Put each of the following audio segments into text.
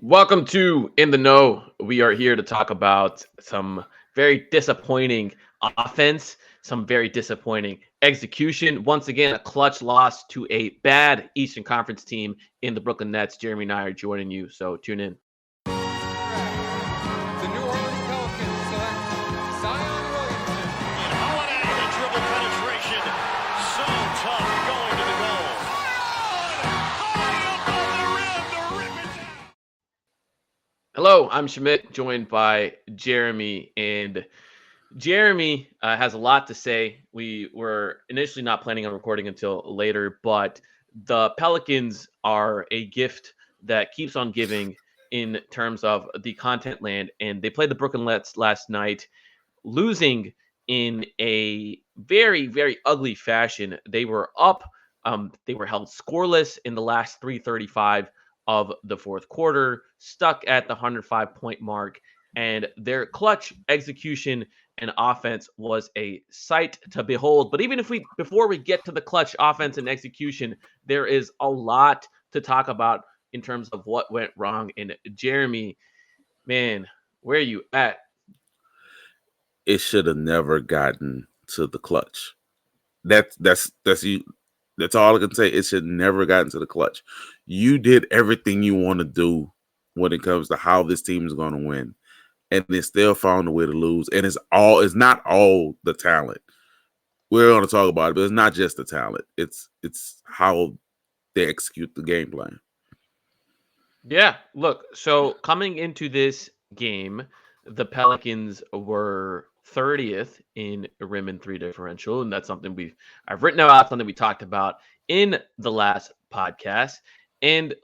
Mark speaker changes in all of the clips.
Speaker 1: Welcome to In the Know. We are here to talk about some very disappointing offense, some very disappointing execution. Once again, a clutch loss to a bad Eastern Conference team in the Brooklyn Nets. Jeremy and I are joining you, so tune in.
Speaker 2: The New Orleans Pelicans select Zion Williamson.
Speaker 3: And Holiday, the dribble penetration. So tough going to the goal. High above the rim to rip it down.
Speaker 1: Hello, I'm Shamit, joined by Jeremy, and Jeremy has a lot to say. We were initially not planning on recording until later, but the Pelicans are a gift that keeps on giving in terms of the content land. And they played the Brooklyn Nets last night, losing in a very, very ugly fashion. They were up. They were held scoreless in the last 3:35 of the fourth quarter, stuck at the 105-point mark, and their clutch execution and offense was a sight to behold. But even if we, before we get to the clutch offense and execution, there is a lot to talk about in terms of what went wrong. And Jeremy, man, where are you at?
Speaker 4: It should have never gotten to the clutch. That's you. That's all I can say. It should never gotten to the clutch. You did everything you want to do when it comes to how this team is going to win, and they still found a way to lose. And it's not all the talent. We're going to talk about it, but it's not just the talent. It's how they execute the game plan.
Speaker 1: Yeah, look, so coming into this game, the Pelicans were 30th in rim and three differential, and that's something I've written about, something we talked about in the last podcast. And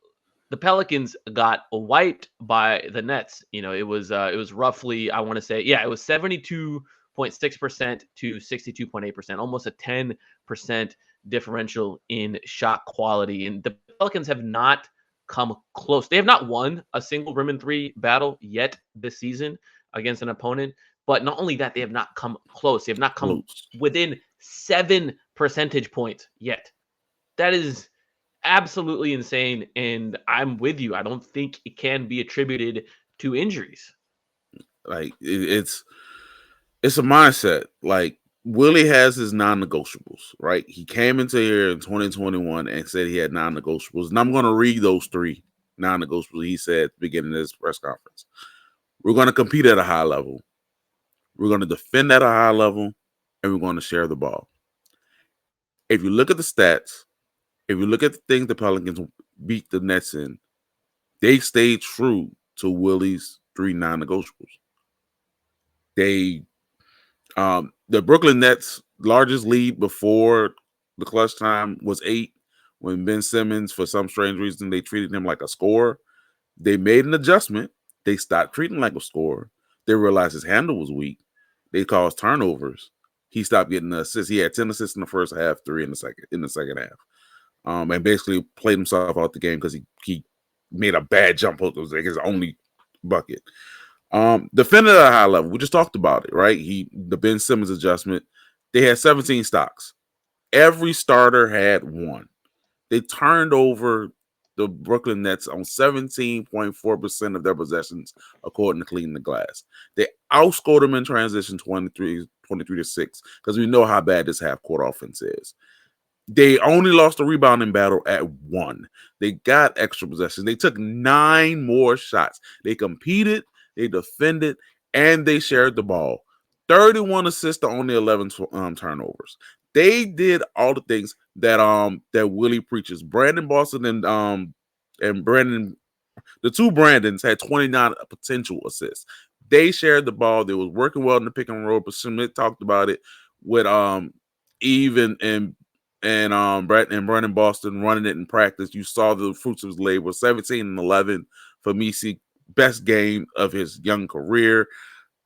Speaker 1: the Pelicans got wiped by the Nets. It was roughly, I want to say, yeah, it was 72.6% to 62.8%, almost a 10% differential in shot quality. And the Pelicans have not come close. They have not won a single rim and three battle yet this season against an opponent. But not only that, they have not come close. They have not come
Speaker 4: Close.
Speaker 1: within 7 percentage points yet. That is absolutely insane. And I'm with you. I don't think it can be attributed to injuries.
Speaker 4: Like it's a mindset. Like Willie has his non-negotiables, right? He came into here in 2021 and said he had non-negotiables. And I'm going to read those three non-negotiables he said at the beginning of this press conference. We're going to compete at a high level. We're going to defend at a high level, and we're going to share the ball. If you look at the stats, if you look at the things the Pelicans beat the Nets in, they stayed true to Willie's three non-negotiables. They the Brooklyn Nets' largest lead before the clutch time was 8. When Ben Simmons, for some strange reason, they treated him like a scorer. They made an adjustment. They stopped treating him like a scorer. They realized his handle was weak. They caused turnovers. He stopped getting the assists. He had 10 assists in the first half, 3 in the second half. And basically played himself out the game because he made a bad jump hook. It was like his only bucket. Defended at a high level. We just talked about it, right? The Ben Simmons adjustment. They had 17 stocks. Every starter had one. They turned over the Brooklyn Nets on 17.4% of their possessions, according to Clean the Glass. They outscored them in transition 23 to 6, because we know how bad this half-court offense is. They only lost the rebounding battle at 1. They got extra possessions. They took 9 more shots. They competed, they defended, and they shared the ball. 31 assists to only 11 turnovers. They did all the things that Willie preaches. Brandon Boston and Brandon, the two Brandons had 29 potential assists. They shared the ball. They was working well in the pick and roll. But Schmidt talked about it with Eve and Brandon Boston running it in practice. You saw the fruits of his labor. 17 and 11 for Misi, best game of his young career.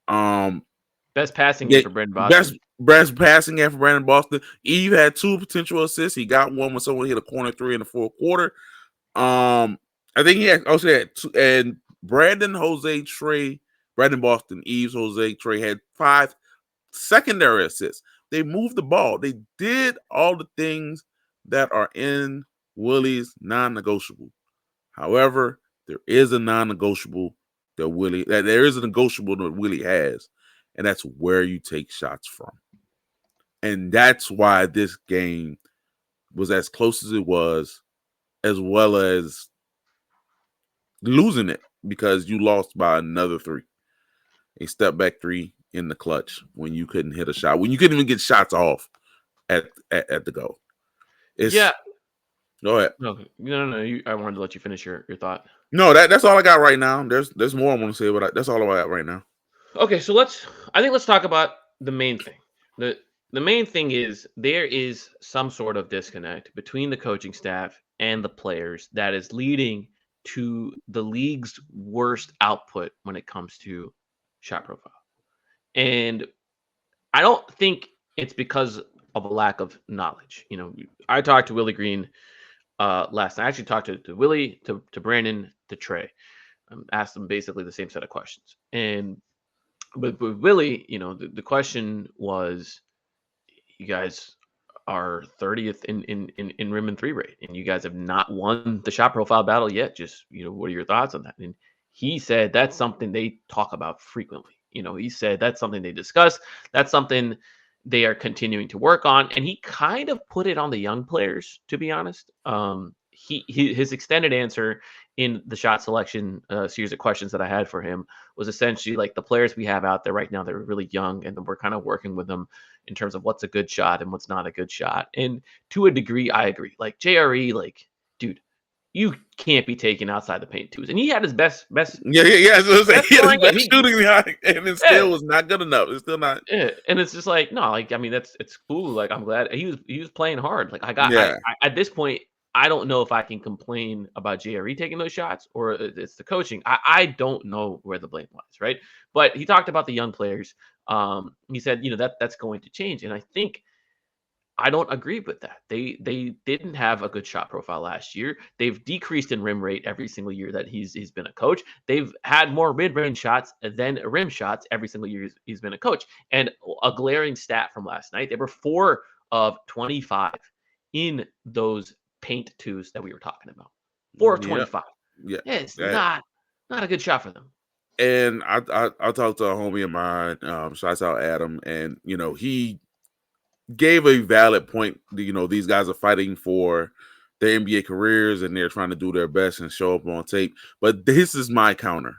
Speaker 1: Best passing game for Brandon Boston.
Speaker 4: Best passing game for Brandon Boston. Eve had 2 potential assists. He got one when someone hit a corner 3 in the fourth quarter. I think he also had 2, and Brandon Boston, Eves, Jose, Trey had 5 secondary assists. They moved the ball. They did all the things that are in Willie's non-negotiable. However, There is a non-negotiable that there is a negotiable that Willie has, and that's where you take shots from. And that's why this game was as close as it was, as well as losing it because you lost by another 3. A step back 3 in the clutch when you couldn't hit a shot, when you couldn't even get shots off at the goal.
Speaker 1: Yeah.
Speaker 4: Go ahead.
Speaker 1: No. I wanted to let you finish your thought.
Speaker 4: No, that's all I got right now. There's more I want to say, but that's all I got right now.
Speaker 1: Okay, so let's talk about the main thing. The main thing is there is some sort of disconnect between the coaching staff and the players that is leading to the league's worst output when it comes to shot profile. And I don't think it's because of a lack of knowledge. I talked to Willie Green last night. I actually talked to Willie, to Brandon, to Trey. Asked them basically the same set of questions. And but with Willie, the question was, you guys are 30th in rim and 3 rate, and you guys have not won the shot profile battle yet. Just, what are your thoughts on that? And he said that's something they talk about frequently. He said that's something they discuss. That's something they are continuing to work on. And he kind of put it on the young players, to be honest. His extended answer in the shot selection series of questions that I had for him was essentially like, the players we have out there right now, they're really young, and we're kind of working with them in terms of what's a good shot and what's not a good shot. And to a degree, I agree. Like JRE, like, dude, you can't be taken outside the paint twos. And he had his best.
Speaker 4: Yeah. So
Speaker 1: best
Speaker 4: he had his
Speaker 1: scoring,
Speaker 4: best shooting behind, and it still was not good enough. It's still not.
Speaker 1: Yeah, and it's just like, no, like, I mean, it's cool. Like, I'm glad he was playing hard. Like,
Speaker 4: Yeah.
Speaker 1: I at this point, I don't know if I can complain about JRE taking those shots or it's the coaching. I don't know where the blame lies, right? But he talked about the young players. He said, that's going to change, and I think I don't agree with that. They didn't have a good shot profile last year. They've decreased in rim rate every single year that he's been a coach. They've had more mid-range shots than rim shots every single year he's been a coach. And a glaring stat from last night, they were 4 of 25 in those paint twos that we were talking about. 4 of 25.
Speaker 4: Yeah.
Speaker 1: It's not a good shot for them.
Speaker 4: And I talked to a homie of mine, shouts out Adam, and he gave a valid point. These guys are fighting for their NBA careers, and they're trying to do their best and show up on tape. But this is my counter.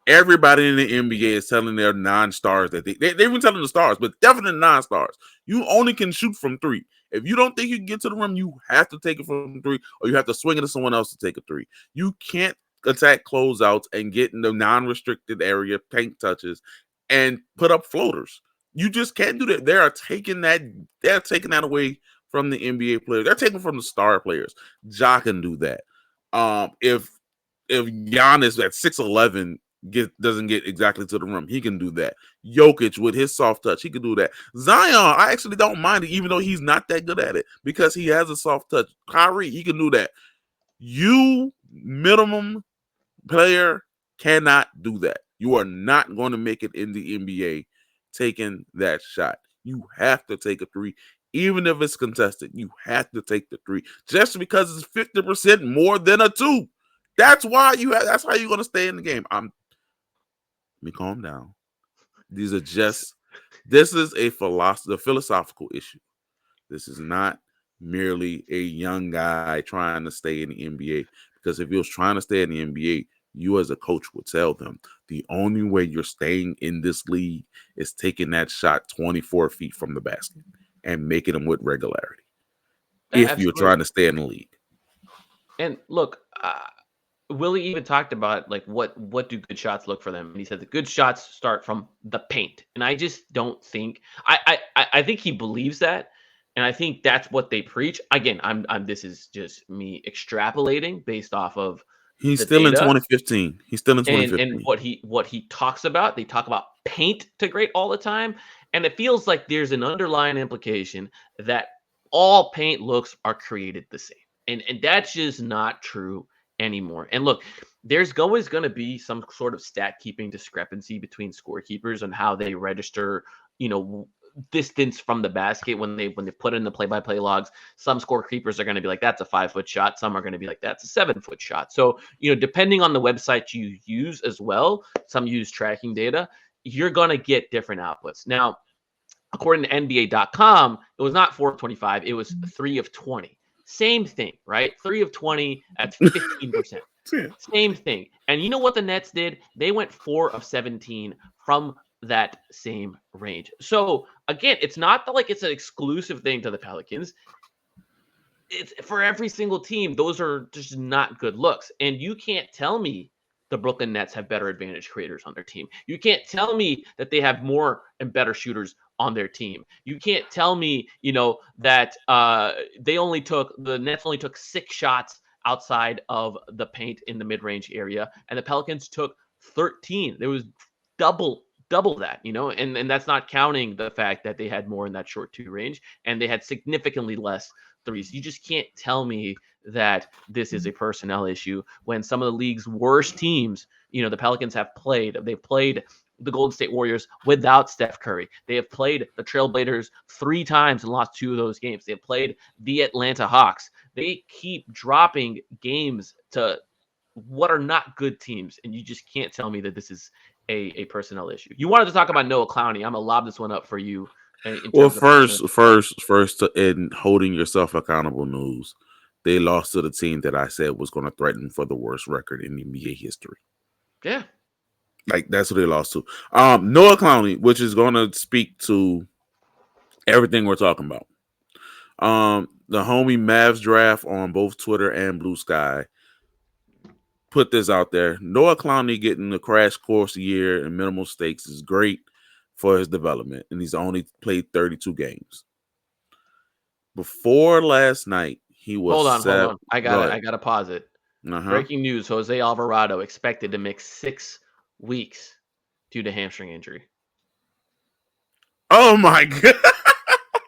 Speaker 4: Everybody in the NBA is telling their non-stars that they've been telling the stars, but definitely non-stars, you only can shoot from 3. If you don't think you can get to the rim, you have to take it from 3, or you have to swing it to someone else to take a 3. You can't attack closeouts and get in the non-restricted area, paint touches, and put up floaters. You just can't do that. They're taking that away from the NBA players. They're taking from the star players. Ja can do that. If Giannis at 6'11" doesn't get exactly to the rim, he can do that. Jokic with his soft touch, he can do that. Zion, I actually don't mind it, even though he's not that good at it, because he has a soft touch. Kyrie, he can do that. You minimum player cannot do that. You are not going to make it in the NBA taking that shot. You have to take a 3, even if it's contested. You have to take the 3 just because it's 50% more than a 2. That's why that's how you're going to stay in the game. Let me calm down. This is a philosophical issue. This is not merely a young guy trying to stay in the NBA, because if he was trying to stay in the NBA, you as a coach would tell them the only way you're staying in this league is taking that shot 24 feet from the basket and making them with regularity. If you're trying to stay in the league.
Speaker 1: And look, Willie even talked about like what do good shots look for them, and he said the good shots start from the paint. And I just don't think I think he believes that, and I think that's what they preach. Again, I'm this is just me extrapolating based off of
Speaker 4: He's still in 2015. He's still in 2015.
Speaker 1: And what he talks about, they talk about paint to great all the time, and it feels like there's an underlying implication that all paint looks are created the same, and that's just not true anymore. And look, there's always going to be some sort of stat keeping discrepancy between scorekeepers and how they register, distance from the basket when they put in the play-by-play logs. Some score creepers are going to be like, that's a 5-foot shot. Some are going to be like, that's a 7-foot shot. So, depending on the website you use as well, some use tracking data, you're going to get different outputs. Now, according to NBA.com, it was not 4 of 25. It was 3 of 20. Same thing, right? 3 of 20 at 15%. Same thing. And you know what the Nets did? They went 4 of 17 from that same range. So again, it's not like it's an exclusive thing to the Pelicans. It's for every single team. Those are just not good looks. And you can't tell me the Brooklyn Nets have better advantage creators on their team. You can't tell me that they have more and better shooters on their team. You can't tell me, that the Nets only took 6 shots outside of the paint in the mid-range area, and the Pelicans took 13. There was double that, and that's not counting the fact that they had more in that short 2 range, and they had significantly less threes. You just can't tell me that this is a personnel issue when some of the league's worst teams, the Pelicans they've played the Golden State Warriors without Steph Curry. They have played the Trailblazers 3 times and lost 2 of those games. They have played the Atlanta Hawks. They keep dropping games to what are not good teams, and you just can't tell me that this is a personnel issue. You wanted to talk about Noah Clowney. I'm gonna lob this one up for you.
Speaker 4: Well, first, in holding yourself accountable news, they lost to the team that I said was going to threaten for the worst record in NBA history.
Speaker 1: Yeah.
Speaker 4: Like, that's what they lost to. Noah Clowney, which is going to speak to everything we're talking about. The homie Mavs Draft on both Twitter and Blue Sky put this out there. Noah Clowney getting a crash course year and minimal stakes is great for his development, and he's only played 32 games. Before last night, he was
Speaker 1: Hold on. I gotta pause it. Breaking news: Jose Alvarado expected to miss 6 weeks due to hamstring injury.
Speaker 4: Oh my god.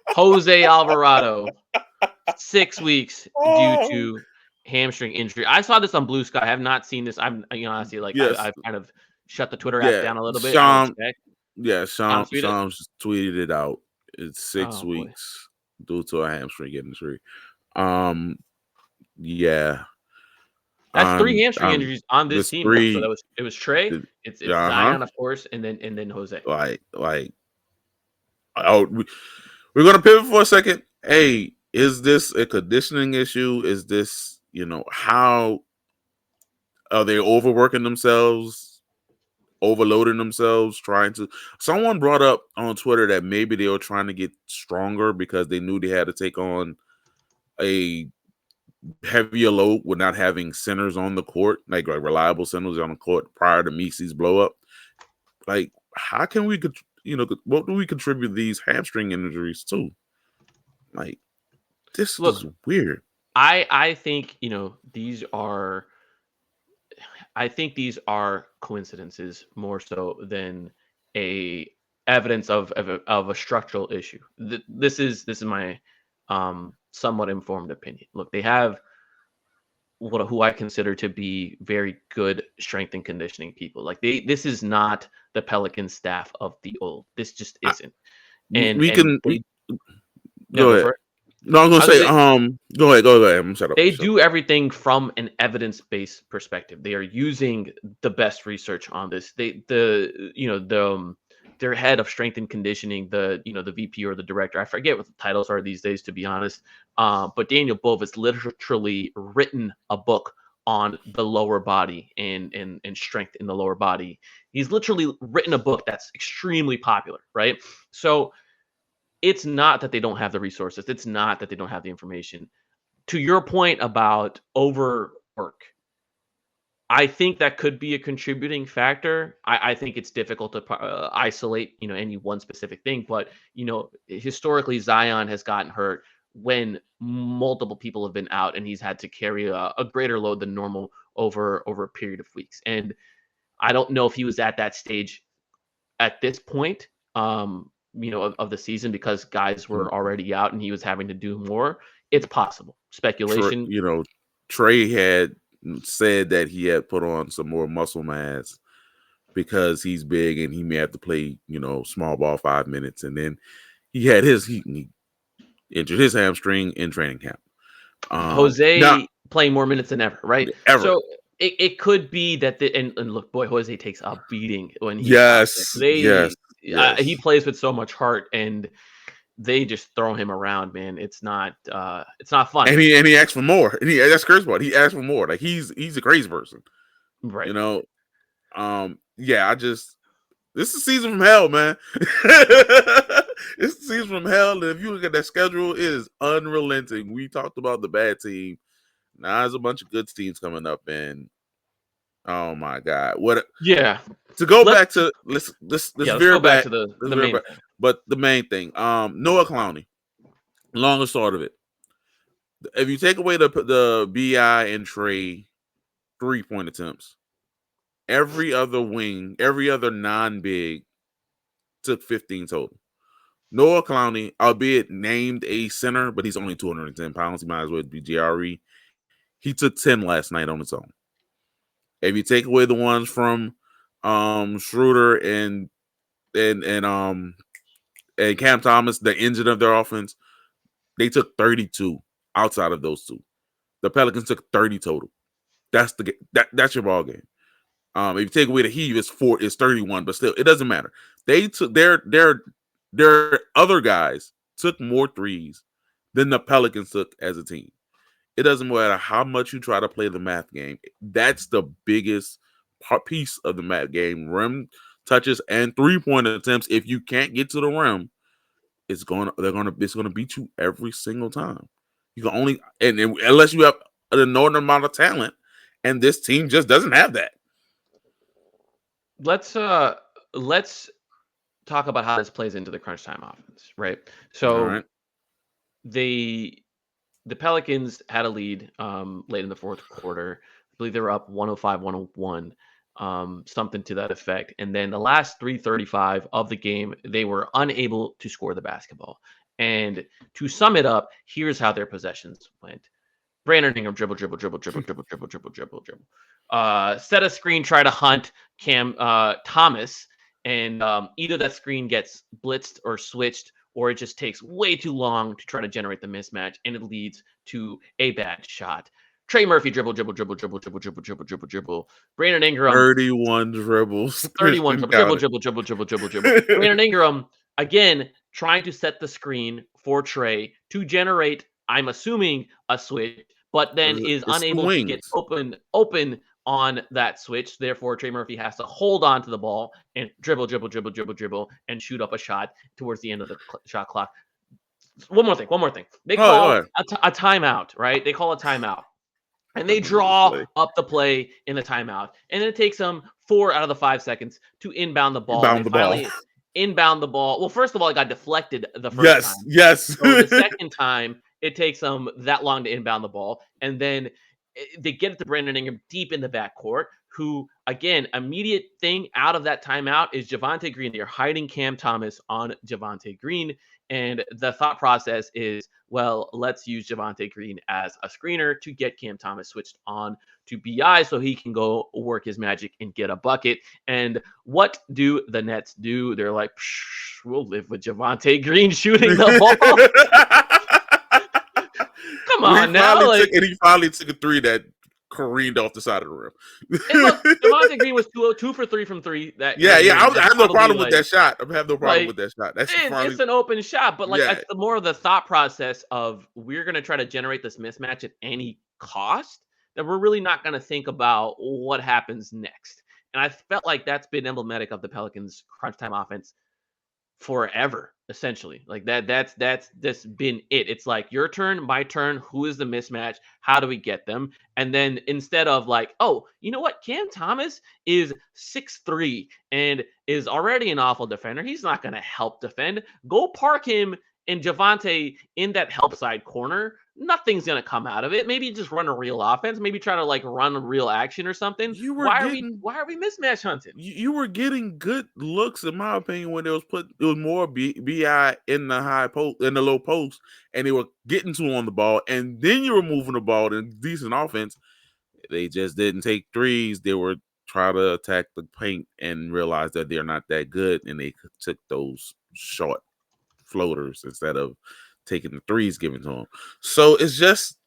Speaker 1: Jose Alvarado, 6 weeks due to hamstring injury. I saw this on Blue Sky. I have not seen this. Honestly, I've kind of shut the Twitter app down a little bit.
Speaker 4: Sham just tweeted it out. It's 6 weeks due to a hamstring injury. Yeah.
Speaker 1: That's 3 hamstring injuries on this team. So it was Trey, it's Zion, of course, and then Jose.
Speaker 4: We're gonna pivot for a second. Hey, is this a conditioning issue? Is this, how are they overworking themselves, overloading themselves, someone brought up on Twitter that maybe they were trying to get stronger because they knew they had to take on a heavier load with not having centers on the court, like reliable centers on the court prior to Misi's blow up. Like, how can we, what do we contribute these hamstring injuries to? Like, this is weird.
Speaker 1: I think these are coincidences more so than a evidence of a structural issue. This is my somewhat informed opinion. Look, they have who I consider to be very good strength and conditioning people. Like, this is not the Pelican staff of the old. This just isn't.
Speaker 4: Go ahead. No, I'm gonna say, go ahead. I'm shut up.
Speaker 1: They do everything from an evidence-based perspective. They are using the best research on this. Their head of strength and conditioning, the VP or the director, I forget what the titles are these days, to be honest. But Daniel Bove has literally written a book on the lower body and strength in the lower body. He's literally written a book that's extremely popular, right? So it's not that they don't have the resources. It's not that they don't have the information. To your point about overwork, I think that could be a contributing factor. I think it's difficult to isolate, any one specific thing. But, historically, Zion has gotten hurt when multiple people have been out, and he's had to carry a greater load than normal over a period of weeks. And I don't know if he was at that stage at this point, of the season, because guys were already out and he was having to do more. It's possible. Speculation.
Speaker 4: Trey had said that he had put on some more muscle mass because he's big and he may have to play, small ball 5 minutes. And then he injured his hamstring in training camp. Now
Speaker 1: Jose playing more minutes than ever, right?
Speaker 4: ever.
Speaker 1: So it could be that and look, boy, Jose takes a beating when he's out there.
Speaker 4: Yes, yes,
Speaker 1: He
Speaker 4: yes.
Speaker 1: plays with so much heart, and they just throw him around, man. It's not fun,
Speaker 4: And he asked for more. And that's crazy part. He asked for more. Like he's a crazy person.
Speaker 1: right?
Speaker 4: You know. Yeah, this is season from hell, man. It's the season from hell. And if you look at that schedule, it is unrelenting. We talked about the bad team. Now there's a bunch of good teams coming up, and oh my god, what
Speaker 1: Yeah.
Speaker 4: to go
Speaker 1: Let's
Speaker 4: back to let's
Speaker 1: let's
Speaker 4: veer
Speaker 1: go back
Speaker 4: back.
Speaker 1: to the
Speaker 4: Let's
Speaker 1: the
Speaker 4: veer
Speaker 1: main
Speaker 4: back.
Speaker 1: thing.
Speaker 4: But the main thing, Noah Clowney, long and short of it. If you take away the BI and Trey 3-point attempts, every other non-big took 15 total. Noah Clowney, albeit named a center, but he's only 210 pounds. He might as well be GRE. He took 10 last night on his own. If you take away the ones from Schroeder and Cam Thomas, the engine of their offense, they took 32 outside of those two. The Pelicans took 30 total. That's your ball game. If you take away the Heat, it's 31, but still, it doesn't matter. They took their other guys took more threes than the Pelicans took as a team. It doesn't matter how much you try to play the math game. That's the biggest piece of the math game. Rim touches and 3-point attempts. If you can't get to the rim, it's gonna beat you every single time. You can only and unless you have an enormous amount of talent, and this team just doesn't have that.
Speaker 1: Let's talk about how this plays into the crunch time offense, right?
Speaker 4: All
Speaker 1: So
Speaker 4: right.
Speaker 1: the Pelicans had a lead late in the fourth quarter. I believe they were up 105, 101, something to that effect. And then the last 3:35 of the game, they were unable to score the basketball. And to sum it up, here's how their possessions went. Brandon Ingram dribble, dribble, dribble, dribble, dribble, dribble, dribble, dribble, dribble. Set a screen, try to hunt Cam Thomas, and either that screen gets blitzed or switched, or it just takes way too long to try to generate the mismatch, and it leads to a bad shot. Trey Murphy dribble, dribble, dribble, dribble, dribble, dribble, dribble, dribble, dribble. Brandon Ingram
Speaker 4: 31 dribbles.
Speaker 1: 31
Speaker 4: Christian
Speaker 1: dribble,
Speaker 4: counted.
Speaker 1: dribble, dribble, dribble, dribble, dribble. Brandon Ingram, again, trying to set the screen for Trey to generate, I'm assuming, a switch, but then is
Speaker 4: It's the
Speaker 1: unable to get
Speaker 4: wings.
Speaker 1: open on that switch. Therefore, Trey Murphy has to hold on to the ball and dribble, dribble, dribble, dribble, dribble, and shoot up a shot towards the end of the shot clock. One more thing. They
Speaker 4: Go
Speaker 1: call
Speaker 4: ahead.
Speaker 1: a timeout, right? They call a timeout. And they
Speaker 4: That's a nice
Speaker 1: draw
Speaker 4: play.
Speaker 1: up the play in the timeout. And it takes them 4 out of the 5 seconds to inbound the ball. They
Speaker 4: Bound the ball.
Speaker 1: finally inbound the ball. Well, first of all, it got deflected the first
Speaker 4: Yes,
Speaker 1: time.
Speaker 4: yes.
Speaker 1: So the second time, it takes them that long to inbound the ball. And then they get it to Brandon Ingram deep in the backcourt, who, again, immediate thing out of that timeout is Javonte Green. They're hiding Cam Thomas on Javonte Green. And the thought process is, well, let's use Javonte Green as a screener to get Cam Thomas switched on to BI so he can go work his magic and get a bucket. And what do the Nets do? They're like, we'll live with Javonte Green shooting the ball. Come on now.
Speaker 4: He finally took a three that careened off the side of the rim.
Speaker 1: And look, Javonte Green was 2 for 3 from 3 that
Speaker 4: Yeah,
Speaker 1: game.
Speaker 4: I have no problem with
Speaker 1: Like,
Speaker 4: that shot. I have no problem
Speaker 1: like,
Speaker 4: with that shot. That's finally,
Speaker 1: it's an open shot, but like
Speaker 4: yeah.
Speaker 1: it's the more of the thought process of we're going to try to generate this mismatch at any cost that we're really not going to think about what happens next. And I felt like that's been emblematic of the Pelicans' crunch time offense forever, essentially. Like that's been it. It's like your turn, my turn, who is the mismatch, how do we get them? And then instead of like, oh, you know what, Cam Thomas is 6'3" and is already an awful defender, he's not going to help defend, go park him and Javonte in that help side corner. Nothing's going to come out of it. Maybe just run a real offense, maybe try to like run a real action or something. Why are we mismatch hunting?
Speaker 4: You were getting good looks, in my opinion, when it was more BI in the high post, in the low post, and they were getting to on the ball, and then you were moving the ball in decent offense. They just didn't take threes. They were trying to attack the paint and realize that they're not that good, and they took those short floaters instead of taking the threes given to him. So it's just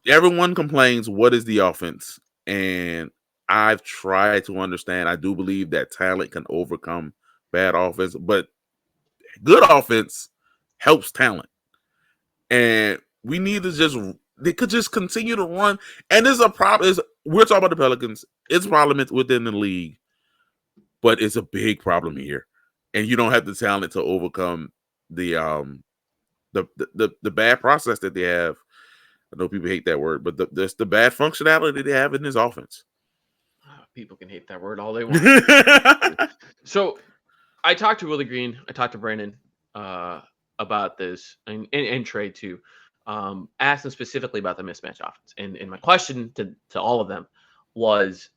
Speaker 4: everyone complains, what is the offense? And I've tried to understand. I do believe that talent can overcome bad offense, but good offense helps talent. And we need to they could just continue to run. And there's a problem. We're talking about the Pelicans. It's a problem within the league, but it's a big problem here. And you don't have the talent to overcome the bad process that they have. I know people hate that word, but the bad functionality they have in this offense.
Speaker 1: People can hate that word all they want. So I talked to Willie Green. I talked to Brandon about this and Trey too. Asked them specifically about the mismatch offense. And my question to all of them was,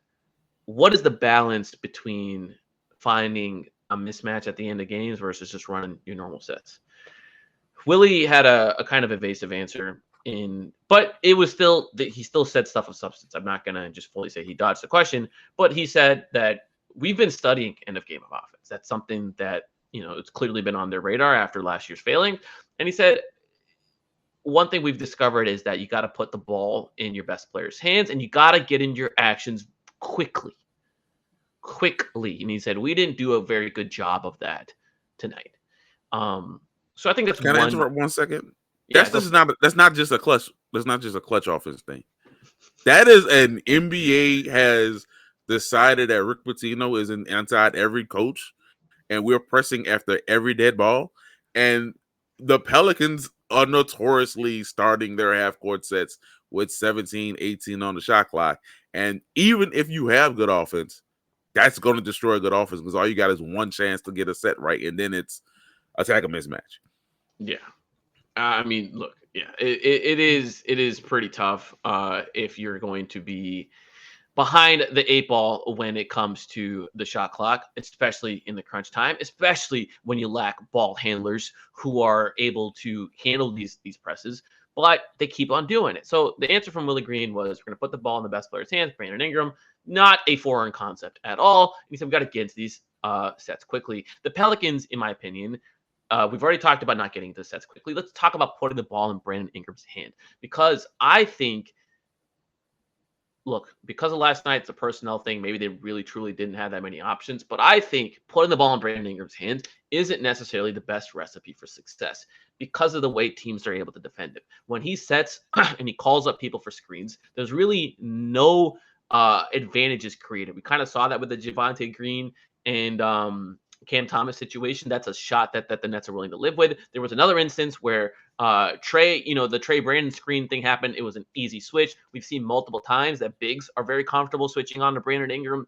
Speaker 1: what is the balance between finding a mismatch at the end of games versus just running your normal sets? Willie had a kind of evasive answer but it was still that he still said stuff of substance. I'm not gonna just fully say he dodged the question, but he said that we've been studying end of game of offense. That's something that it's clearly been on their radar after last year's failing. And he said one thing we've discovered is that you got to put the ball in your best player's hands and you got to get in your actions quickly. And he said we didn't do a very good job of that tonight. So I think that's
Speaker 4: Can I interrupt 1 second?
Speaker 1: Yeah,
Speaker 4: that's not just a clutch. That's not just a clutch offense thing. That is an NBA has decided that Rick Pitino is inside every coach, and we're pressing after every dead ball. And the Pelicans are notoriously starting their half court sets with 17, 18 on the shot clock. And even if you have good offense, that's going to destroy good offense because all you got is one chance to get a set right, and then it's attack a mismatch.
Speaker 1: Yeah. I mean, look, yeah, it is pretty tough if you're going to be behind the eight ball when it comes to the shot clock, especially in the crunch time, especially when you lack ball handlers who are able to handle these presses, but they keep on doing it. So the answer from Willie Green was we're going to put the ball in the best player's hands, Brandon Ingram, not a foreign concept at all. He said we've got to get into these sets quickly. The Pelicans, in my opinion, we've already talked about not getting to sets quickly. Let's talk about putting the ball in Brandon Ingram's hand because I think, look, because of last night, it's a personnel thing. Maybe they really, truly didn't have that many options. But I think putting the ball in Brandon Ingram's hands isn't necessarily the best recipe for success because of the way teams are able to defend him. When he sets and he calls up people for screens, there's really no advantages created. We kind of saw that with the Javonte Green and Cam Thomas situation. That's a shot that the Nets are willing to live with. There was another instance where Trey, the Trey Brandon screen thing happened. It was an easy switch. We've seen multiple times that bigs are very comfortable switching on to Brandon Ingram.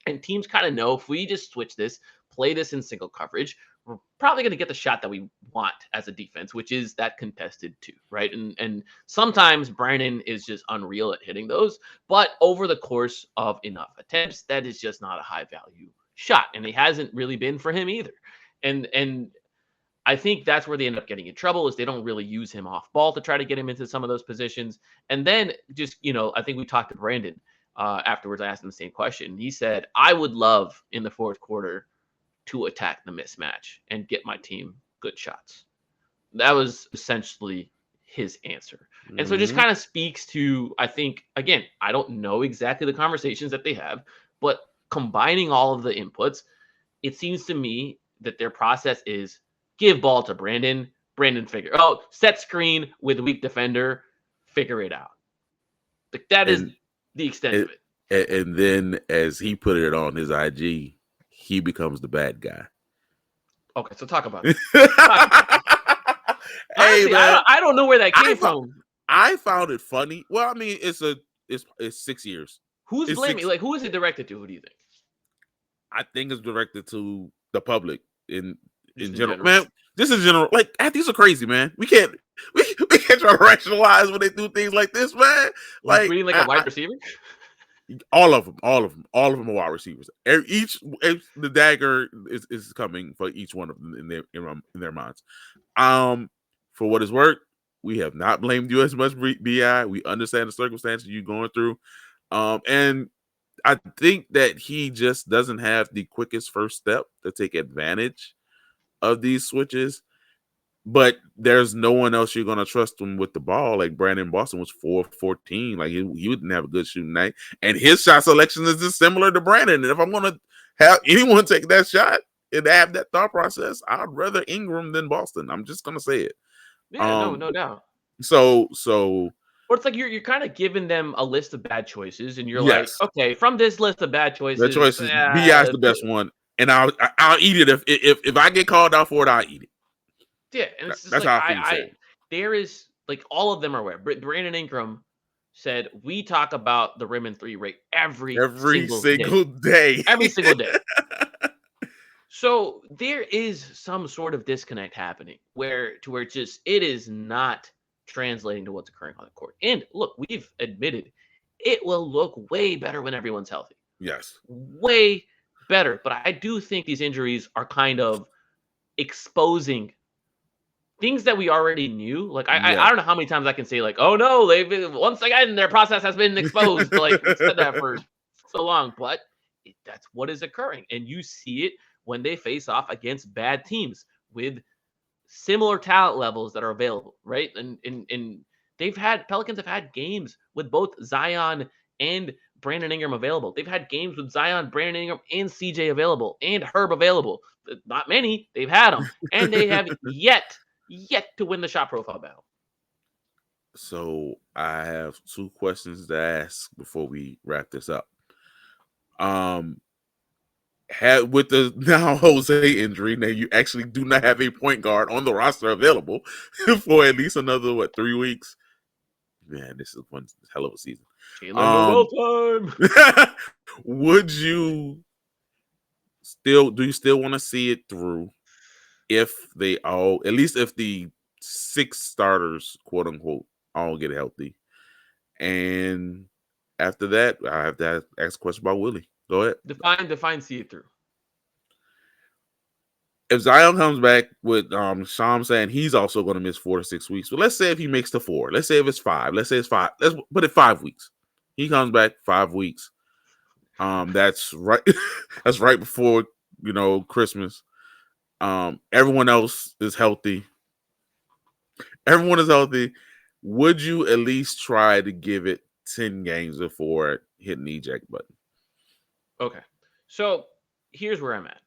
Speaker 1: And teams kind of know if we just switch this, play this in single coverage, we're probably going to get the shot that we want as a defense, which is that contested two, right? And sometimes Brandon is just unreal at hitting those. But over the course of enough attempts, that is just not a high value shot. And it hasn't really been for him either. And I think that's where they end up getting in trouble is they don't really use him off ball to try to get him into some of those positions. And then just, I think we talked to Brandon afterwards. I asked him the same question. He said, I would love in the fourth quarter to attack the mismatch and get my team good shots. That was essentially his answer. Mm-hmm. And so it just kind of speaks to, I think, again, I don't know exactly the conversations that they have, but combining all of the inputs, it seems to me that their process is give ball to Brandon set screen with weak defender, figure it out. That is the extent of it.
Speaker 4: And then as he put it on his IG, he becomes the bad guy.
Speaker 1: Okay, so talk about it. Honestly, man, I don't know where that came from.
Speaker 4: I found it funny. Well, I mean, it's 6 years.
Speaker 1: Who's blaming? Like, who is it directed to? Who do you think?
Speaker 4: I think it's directed to the public in general. Man, this is general. Like, athletes are crazy, man. We can't try to rationalize when they do things like this, man. Like,
Speaker 1: tweeting like a wide receiver.
Speaker 4: All of them are wide receivers. The dagger is coming for each one of them in their minds. For what it's worth, we have not blamed you as much, Bi. We understand the circumstances you're going through, and I think that he just doesn't have the quickest first step to take advantage of these switches, but there's no one else you're gonna trust him with the ball. Like Brandon Boston was 4-14. Like he didn't have a good shooting night, and his shot selection is just similar to Brandon. And if I'm gonna have anyone take that shot and have that thought process, I'd rather Ingram than Boston. I'm just gonna say it.
Speaker 1: Yeah, no doubt.
Speaker 4: So
Speaker 1: Or it's like you're kind of giving them a list of bad choices, and you're like,
Speaker 4: yes,
Speaker 1: okay, from this list of bad
Speaker 4: the
Speaker 1: choices,
Speaker 4: choice is Bi is the best one, and I'll eat it if I get called out for it, I'll eat it.
Speaker 1: yeah, and it's just
Speaker 4: That's
Speaker 1: like
Speaker 4: how I feel. Saying
Speaker 1: there is like all of them are aware. Brandon Ingram said we talk about the rim and three rate every single
Speaker 4: day,
Speaker 1: every single day. So there is some sort of disconnect happening where it's just it is not translating to what's occurring on the court. And look, we've admitted it will look way better when everyone's healthy.
Speaker 4: Yes,
Speaker 1: Way better. But I do think these injuries are kind of exposing things that we already knew. Like I don't know how many times I can say like, oh no, they've been, once again their process has been exposed. Like we said that for so long, but that's what is occurring, and you see it when they face off against bad teams with similar talent levels that are available, right? And Pelicans have had games with both Zion and Brandon Ingram available. They've had games with Zion, Brandon Ingram, and CJ available, and Herb available. Not many. They've had them, and they have yet to win the shot profile battle.
Speaker 4: So I have two questions to ask before we wrap this up. Had with the now Jose injury, now you actually do not have a point guard on the roster available for at least another 3 weeks. Man, this is one hell of a season.
Speaker 1: Jalen Noel time.
Speaker 4: Would you still want to see it through if they all, at least if the 6 starters, quote unquote, all get healthy? And after that, I have to ask a question about Willie. Go ahead.
Speaker 1: Define see it through.
Speaker 4: If Zion comes back with Sham saying he's also going to miss 4 to 6 weeks, but let's say if he makes the 4, let's say if it's 5, let's say it's 5, let's put it 5 weeks. He comes back 5 weeks. That's right. That's right before Christmas. Everyone else is healthy. Everyone is healthy. Would you at least try to give it 10 games before hitting the eject button?
Speaker 1: Okay. So here's where I'm at.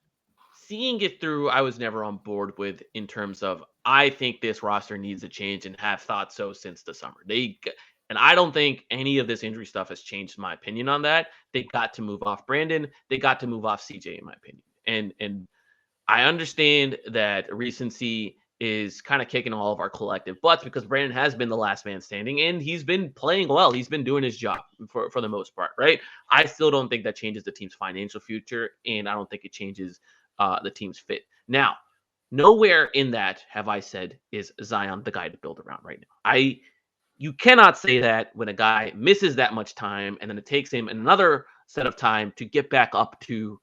Speaker 1: Seeing it through, I was never on board with in terms of I think this roster needs a change and have thought so since the summer. And I don't think any of this injury stuff has changed my opinion on that. They got to move off Brandon. They got to move off CJ, in my opinion. And I understand that recency is kind of kicking all of our collective butts because Brandon has been the last man standing and he's been playing well. He's been doing his job for the most part, right? I still don't think that changes the team's financial future, and I don't think it changes the team's fit. Now, nowhere in that have I said is Zion the guy to build around right now. You cannot say that when a guy misses that much time and then it takes him another set of time to get back up to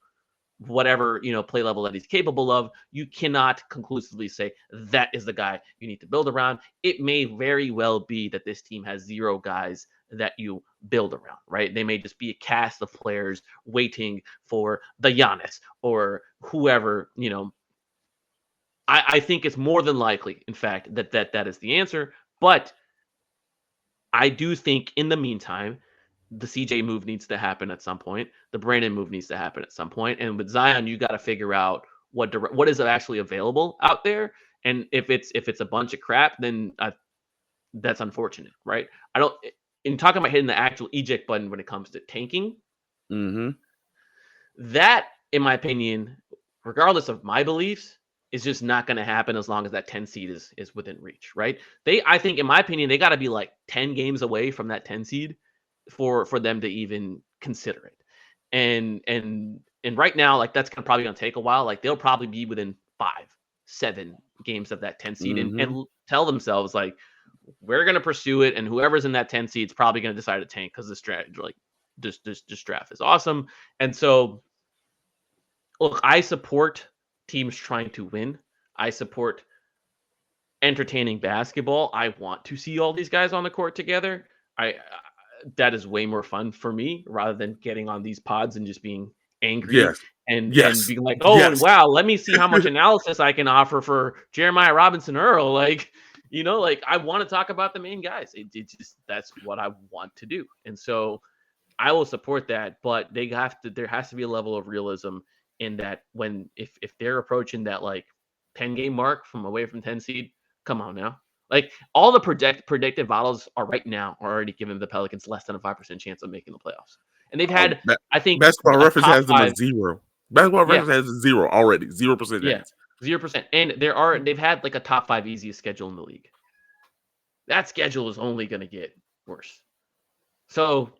Speaker 1: whatever play level that he's capable of. You cannot conclusively say that is the guy you need to build around. It may very well be that this team has 0 guys that you build around, right? They may just be a cast of players waiting for the Giannis or whoever. I think it's more than likely, in fact, that is the answer. But I do think in the meantime, the CJ move needs to happen at some point. The Brandon move needs to happen at some point. And with Zion, you got to figure out what is actually available out there. And if it's a bunch of crap, then that's unfortunate, right? In talking about hitting the actual eject button when it comes to tanking, that, in my opinion, regardless of my beliefs, is just not going to happen as long as that 10 seed is within reach, right? I think, in my opinion, they got to be like 10 games away from that 10 seed for them to even consider it. And right now, like that's probably gonna take a while. Like they'll probably be within 5-7 games of that 10 seed and tell themselves like we're gonna pursue it, and whoever's in that 10 seed is probably gonna decide to tank because this draft this draft is awesome. And so look, I support teams trying to win. I support entertaining basketball. I want to see all these guys on the court together. That is way more fun for me rather than getting on these pods and just being angry
Speaker 4: Yes.
Speaker 1: and
Speaker 4: Yes.
Speaker 1: being like, oh, and
Speaker 4: Yes.
Speaker 1: wow, let me see how much analysis I can offer for Jeremiah Robinson Earl. Like, like I want to talk about the main guys. It just that's what I want to do. And so I will support that, but there has to be a level of realism in that when if they're approaching that like 10 game mark from away from 10 seed, come on now. Like all the predictive models are right now are already giving the Pelicans less than a 5% chance of making the playoffs. And they've had, I think,
Speaker 4: Basketball
Speaker 1: a
Speaker 4: Reference
Speaker 1: top
Speaker 4: has them
Speaker 1: five.
Speaker 4: as 0. Basketball
Speaker 1: Yeah,
Speaker 4: Reference has 0 already. 0%
Speaker 1: yeah,
Speaker 4: chance.
Speaker 1: 0%. And they've had like a top 5 easiest schedule in the league. That schedule is only going to get worse. So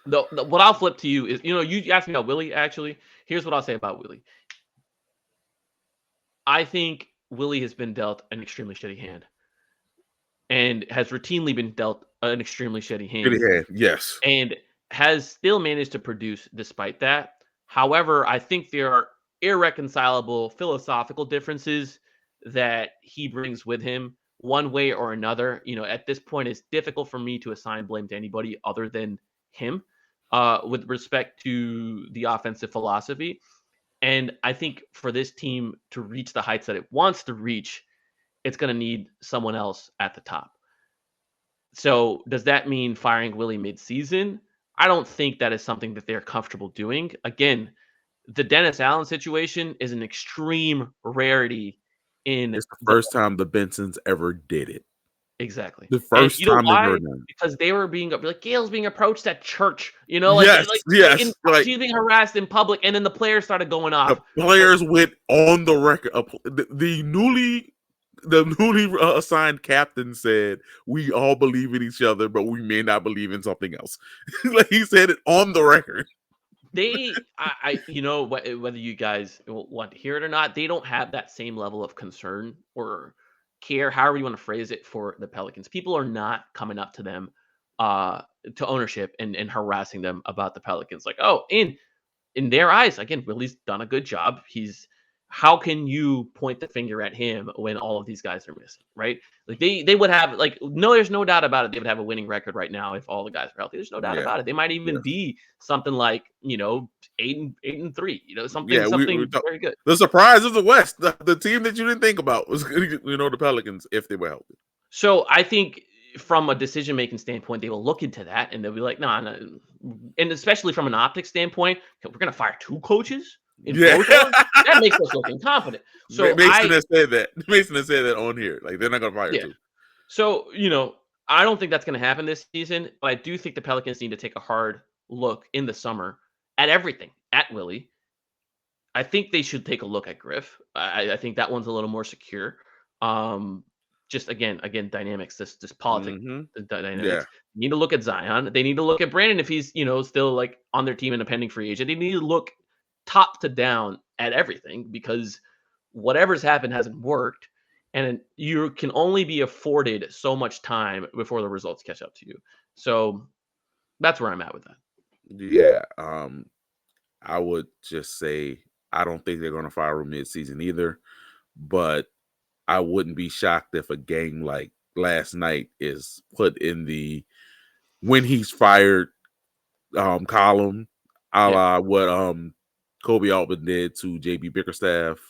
Speaker 1: what I'll flip to you is, you asked me about Willie, actually. Here's what I'll say about Willie. I think Willie has been dealt an extremely shitty hand and has routinely been dealt an extremely shitty
Speaker 4: Good
Speaker 1: hand
Speaker 4: hand. Yes.
Speaker 1: and has still managed to produce despite that. However, I think there are irreconcilable philosophical differences that he brings with him one way or another. At this point, it's difficult for me to assign blame to anybody other than him with respect to the offensive philosophy. And I think for this team to reach the heights that it wants to reach, it's going to need someone else at the top. So does that mean firing Willie midseason? I don't think that is something that they're comfortable doing. Again, the Dennis Allen situation is an extreme rarity in
Speaker 4: It's the
Speaker 1: the
Speaker 4: first time the Bensons ever did it.
Speaker 1: exactly.
Speaker 4: The
Speaker 1: And
Speaker 4: first
Speaker 1: you know
Speaker 4: time they've
Speaker 1: why?
Speaker 4: ever done it.
Speaker 1: Because they were being like Gail's being approached at church,
Speaker 4: Yes.
Speaker 1: in
Speaker 4: Yes. Like
Speaker 1: she's being harassed in public, and then the players started going
Speaker 4: the
Speaker 1: off.
Speaker 4: players went on the record. The newly assigned captain said, "We all believe in each other, but we may not believe in something else." Like he said it on the record.
Speaker 1: Whether you guys want to hear it or not, they don't have that same level of concern or care, however you want to phrase it, for the Pelicans. People are not coming up to them, to ownership and harassing them about the Pelicans. Like, oh, in their eyes, again, Willie's done a good job. How can you point the finger at him when all of these guys are missing, right? Like they would have there's no doubt about it. They would have a winning record right now if all the guys are healthy. There's no doubt
Speaker 4: Yeah.
Speaker 1: about it. They might even
Speaker 4: Yes.
Speaker 1: be something like 8-3.
Speaker 4: Yeah.
Speaker 1: Something very good.
Speaker 4: The surprise of the West, the team that you didn't think about was the Pelicans if they were healthy.
Speaker 1: So I think from a decision making standpoint, they will look into that and they'll be like, no, nah. And especially from an optics standpoint, we're gonna fire 2 coaches in
Speaker 4: Yeah.
Speaker 1: 4 games. That makes us look incompetent. So
Speaker 4: Mason has said that. Mason has said that on here. Like they're not gonna fire
Speaker 1: yeah.
Speaker 4: 2.
Speaker 1: So, I don't think that's going to happen this season, but I do think the Pelicans need to take a hard look in the summer at everything, at Willie. I think they should take a look at Griff. I think that one's a little more secure. Just again, dynamics, this politics,
Speaker 4: Mhm.
Speaker 1: the dynamics.
Speaker 4: Yeah.
Speaker 1: They need to look at Zion. They need to look at Brandon if he's, still like on their team and a pending free agent. They need to look top to down at everything because whatever's happened hasn't worked. And you can only be afforded so much time before the results catch up to you. So that's where I'm at with that.
Speaker 4: Yeah. I would just say I don't think they're gonna fire him mid-season either. But I wouldn't be shocked if a game like last night is put in the when he's fired column, a
Speaker 1: Yeah.
Speaker 4: la what Kobe Altman did to JB Bickerstaff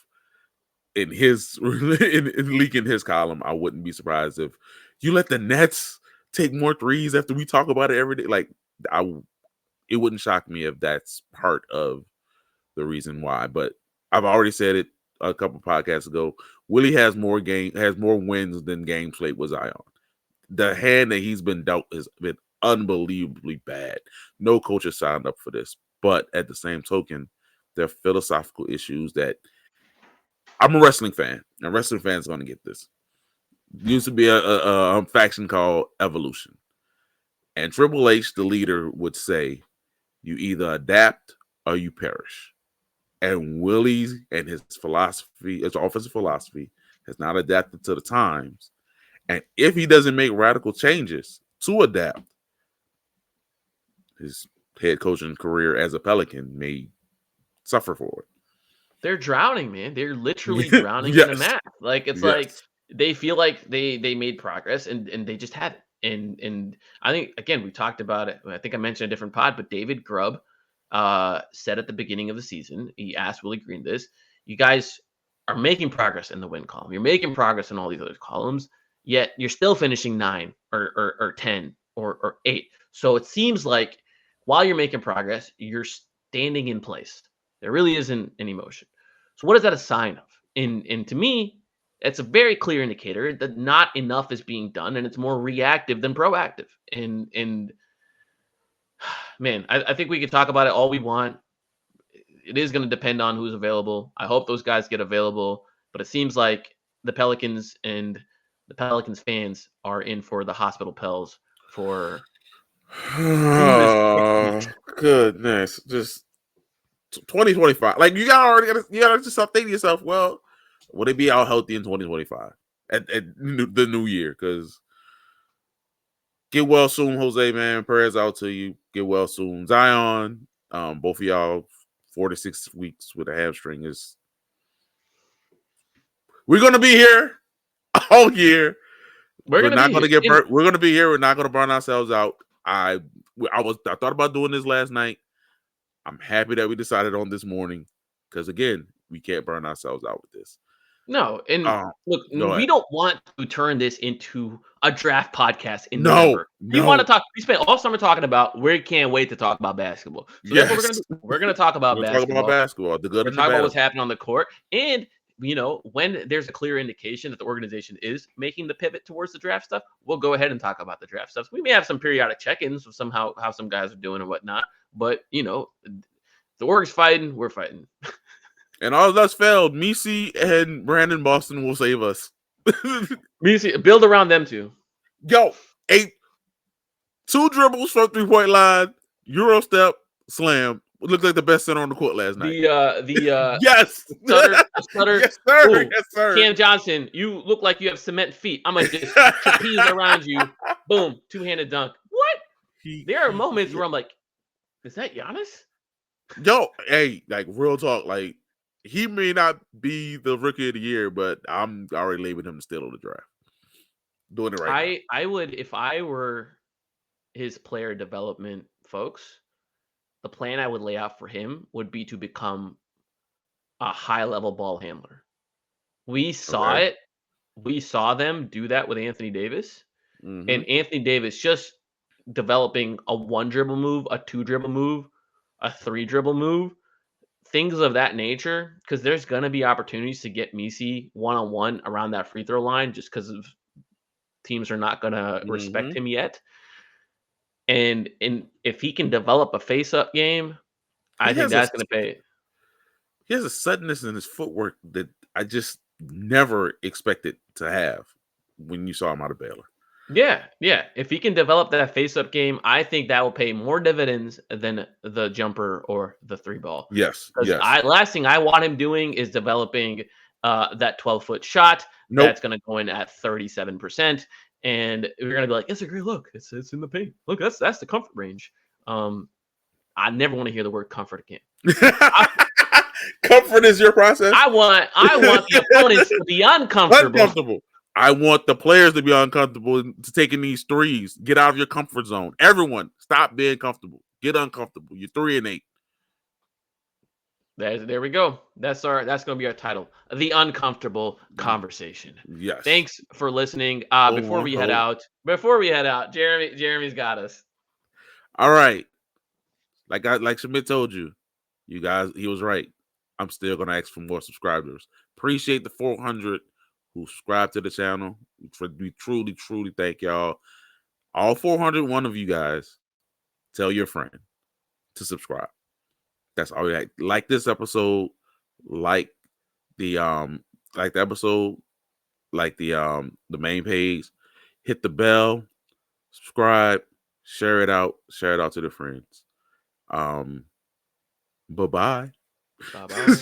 Speaker 4: in his in leaking his column. I wouldn't be surprised if you let the Nets take more threes after we talk about it every day. Like it wouldn't shock me if that's part of the reason why. But I've already said it a couple podcasts ago. Willie has more wins than games played with Zion. The hand that he's been dealt has been unbelievably bad. No coach has signed up for this. But at the same token, there are philosophical issues that I'm a wrestling fan. A wrestling fan's going to get this. Used to be a faction called Evolution. And Triple H, the leader, would say, you either adapt or you perish. And Willie and his philosophy, his offensive philosophy, has not adapted to the times. And if he doesn't make radical changes to adapt, his head coaching career as a Pelican may suffer for it.
Speaker 1: They're drowning, man. They're literally drowning in the
Speaker 4: Yes.
Speaker 1: math. Like it's
Speaker 4: Yes.
Speaker 1: like they feel like they made progress and they just haven't. And I think again we talked about it. I think I mentioned a different pod, but David Grubb said at the beginning of the season, he asked Willie Green this, you guys are making progress in the win column. You're making progress in all these other columns, yet you're still finishing 9 or 10 or 8. So it seems like while you're making progress, you're standing in place. There really isn't any motion. So what is that a sign of? And to me, it's a very clear indicator that not enough is being done, and it's more reactive than proactive. And man, I think we can talk about it all we want. It is going to depend on who's available. I hope those guys get available, but it seems like the Pelicans and the Pelicans fans are in for the hospital pills for numerous
Speaker 4: Oh, goodness. Just 2025. Like you gotta just stop thinking to yourself, well, will they be out healthy in 2025 at the new year? Because get well soon, Jose, man. Prayers out to you. Get well soon. Zion, both of y'all 4 to 6 weeks with a hamstring is. We're gonna be here all year. We're not gonna get burnt. We're gonna be here. We're not gonna burn ourselves out. I thought about doing this last night. I'm happy that we decided on this morning because again, we can't burn ourselves out with this.
Speaker 1: No, and look,
Speaker 4: go
Speaker 1: we
Speaker 4: ahead.
Speaker 1: don't want to turn this into a draft podcast in
Speaker 4: No,
Speaker 1: November. We want to
Speaker 4: no.
Speaker 1: talk. We spent all summer talking about. We can't wait to talk about basketball. So that's what we're gonna do. We're gonna talk about
Speaker 4: We're
Speaker 1: basketball.
Speaker 4: talking about basketball, the good
Speaker 1: We're
Speaker 4: and the
Speaker 1: talking about
Speaker 4: bad.
Speaker 1: what's happening on the court, and when there's a clear indication that the organization is making the pivot towards the draft stuff, we'll go ahead and talk about the draft stuff. We may have some periodic check-ins of how some guys are doing and whatnot, but the org's fighting, we're fighting.
Speaker 4: And all of us failed. Misi and Brandon Boston will save us.
Speaker 1: Misi, build around them too.
Speaker 4: Yo, 2 dribbles from 3-point line, Euro step, slam. Looked like the best center on the court last night. Yes,
Speaker 1: stutter.
Speaker 4: Yes, sir.
Speaker 1: Ooh,
Speaker 4: Yes, sir.
Speaker 1: Cam Johnson, you look like you have cement feet. I'm gonna just trapeze around you. Boom, 2-handed dunk. What? There are moments where I'm like, is that Giannis?
Speaker 4: Yo, hey, like real talk, like he may not be the rookie of the year, but I'm already labeling him still on the draft. Doing it right now.
Speaker 1: I would, if I were his player development folks, the plan I would lay out for him would be to become a high-level ball handler. We saw it. We saw them do that with Anthony Davis.
Speaker 4: Mm-hmm.
Speaker 1: And Anthony Davis just developing a 1-dribble move, a 2-dribble move, a 3-dribble move, things of that nature, because there's going to be opportunities to get Misi one-on-one around that free throw line just because of teams are not going to respect him yet. And if he can develop a face-up game, I think that's going to pay.
Speaker 4: He has a suddenness in his footwork that I just never expected to have when you saw him out of Baylor.
Speaker 1: Yeah. If he can develop that face-up game, I think that will pay more dividends than the jumper or the 3-ball.
Speaker 4: Yes.
Speaker 1: Last thing I want him doing is developing that 12-foot shot that's going to go in at 37%. And we're going to be like, it's a great look. It's in the paint. Look, that's the comfort range. I never want to hear the word comfort again.
Speaker 4: Comfort is your process?
Speaker 1: I want the opponents to be uncomfortable.
Speaker 4: I want the players to be uncomfortable to taking these threes. Get out of your comfort zone. Everyone, stop being comfortable. Get uncomfortable. You're 3-8.
Speaker 1: There we go. That's going to be our title, The Uncomfortable Conversation.
Speaker 4: Yes.
Speaker 1: Thanks for listening. Before we head out, Jeremy's got us.
Speaker 4: All right. Like Shamit told you guys, he was right. I'm still gonna ask for more subscribers. Appreciate the 400 who subscribe to the channel. We truly thank y'all. All 401 of you guys, tell your friend to subscribe. That's all we like this episode, like the episode, like the main page, hit the bell, subscribe, share it out to the friends. Bye-bye.
Speaker 1: Bye-bye.